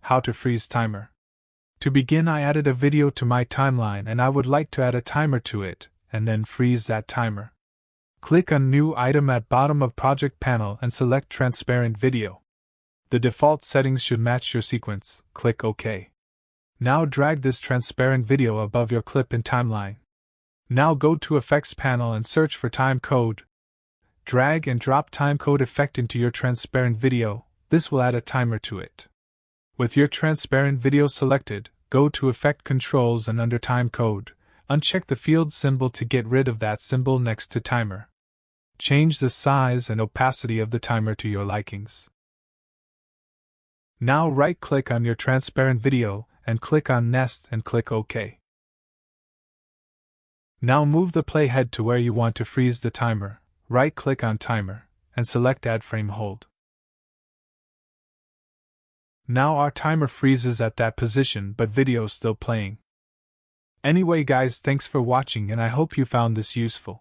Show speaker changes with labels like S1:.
S1: How to freeze timer. To begin, I added a video to my timeline and I would like to add a timer to it, and then freeze that timer. Click on New Item at bottom of project panel and select Transparent Video. The default settings should match your sequence. Click OK. Now drag this transparent video above your clip in timeline. Now go to Effects panel and search for Time Code. Drag and drop timecode effect into your transparent video. This will add a timer to it. With your transparent video selected, go to Effect Controls and under Timecode, uncheck the field symbol to get rid of that symbol next to timer. Change the size and opacity of the timer to your likings. Now right-click on your transparent video and click on Nest and click OK. Now move the playhead to where you want to freeze the timer. Right-click on Timer and select Add Frame Hold. Now our timer freezes at that position, but video's still playing. Anyway guys, thanks for watching and I hope you found this useful.